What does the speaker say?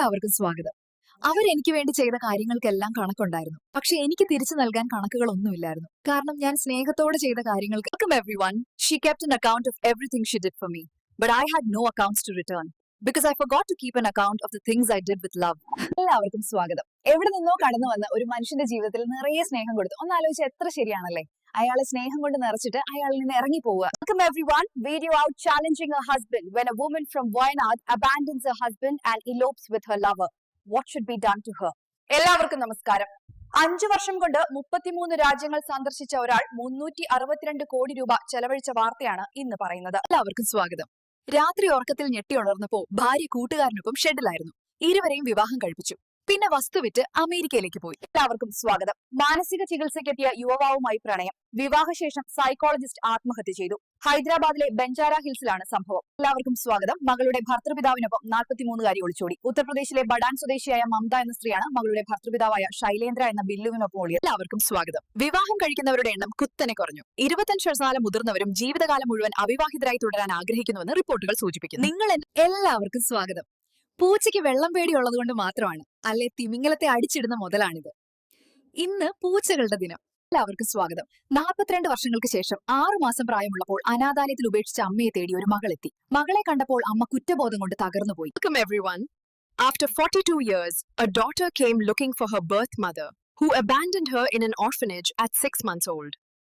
എല്ലാവർക്കും സ്വാഗതം. അവരെനിക്ക് വേണ്ടി ചെയ്ത കാര്യങ്ങൾക്കെല്ലാം കണക്കുണ്ടായിരുന്നു. പക്ഷെ എനിക്ക് തിരിച്ചു നൽകാൻ കണക്കുകളൊന്നുമില്ലായിരുന്നു. കാരണം ഞാൻ സ്നേഹത്തോടെ ചെയ്ത കാര്യങ്ങൾക്ക് Welcome everyone. She kept an account of everything she did for me. But I had no accounts to return. Because I forgot to keep an account of the things I did with love. എല്ലാവർക്കും സ്വാഗതം. എവിടെ നിന്നോ കടന്നു വന്ന ഒരു മനുഷ്യന്റെ ജീവിതത്തിൽ നിറയെ സ്നേഹം കൊടുത്തു. ഒന്ന് ആലോചിച്ച് എത്ര ശരിയാണല്ലേ? അയാളെ സ്നേഹം കൊണ്ട് നിറച്ചിട്ട് അയാളിൽ നിന്ന് ഇറങ്ങി പോവുക. Welcome everyone. Video out challenging her husband when a woman from Wayanad abandons her husband and elopes with her lover. What should be done to her? എല്ലാവർക്കും നമസ്കാരം. 5 വർഷം കൊണ്ട് 33 രാജ്യങ്ങൾ സന്ദർശിച്ച ഒരാൾ 362 കോടി രൂപ ചെലവഴിച്ച വാർത്തയാണ് ഇന്ന് പറയുന്നത്. എല്ലാവർക്കും സ്വാഗതം. രാത്രി ഉറക്കത്തിൽ ഞെട്ടി ഉണർന്നപ്പോ ഭാര്യ കൂട്ടുകാരനൊപ്പം ഷെഡിലായിരുന്നു. ഇരുവരെയും വിവാഹം കഴിപ്പിച്ചു. പിന്നെ വസ്തു വിറ്റ് അമേരിക്കയിലേക്ക് പോയി. എല്ലാവർക്കും സ്വാഗതം. മാനസിക ചികിത്സയ്ക്കെത്തിയ യുവാവുമായി പ്രണയം. വിവാഹശേഷം സൈക്കോളജിസ്റ്റ് ആത്മഹത്യ ചെയ്തു. ഹൈദരാബാദിലെ ബെഞ്ചാര ഹിൽസിലാണ് സംഭവം. എല്ലാവർക്കും സ്വാഗതം. മകളുടെ ഭർത്തൃപിതാവിനൊപ്പം 43കാരി ഒളിച്ചോടി. ഉത്തർപ്രദേശിലെ ബഡാൻ സ്വദേശിയായ മമത എന്ന സ്ത്രീയാണ് മകളുടെ ഭർത്തൃപിതാവായ ശൈലേന്ദ്ര എന്ന ബില്ലുവിനൊപ്പം ഓടിയത്. എല്ലാവർക്കും സ്വാഗതം. വിവാഹം കഴിക്കുന്നവരുടെ എണ്ണം കുത്തനെ കുറഞ്ഞു. 25 വയസ്സാല മുതിർന്നവരും ജീവിതകാലം മുഴുവൻ അവിവാഹിതരായി തുടരാൻ ആഗ്രഹിക്കുന്നുവെന്ന് റിപ്പോർട്ടുകൾ സൂചിപ്പിക്കുന്നു. എല്ലാവർക്കും സ്വാഗതം. പൂച്ചയ്ക്ക് വെള്ളം പേടിയുള്ളത് കൊണ്ട് മാത്രമാണ്, അല്ലെ തിമിംഗലത്തെ അടിച്ചിടുന്ന മുതലാണിത്. ഇന്ന് പൂച്ചകളുടെ ദിനം. എല്ലാവർക്കും സ്വാഗതം. 42 വർഷങ്ങൾക്ക് ശേഷം 6 മാസം പ്രായമുള്ളപ്പോൾ അനാഥാലയത്തിൽ ഉപേക്ഷിച്ച അമ്മയെ തേടി ഒരു മകളെത്തി. മകളെ കണ്ടപ്പോൾ അമ്മ കുറ്റബോധം കൊണ്ട് തകർന്നുപോയി. Welcome everyone. After 42 years, a daughter came looking for her birth mother, who abandoned her in an orphanage at 6 months old.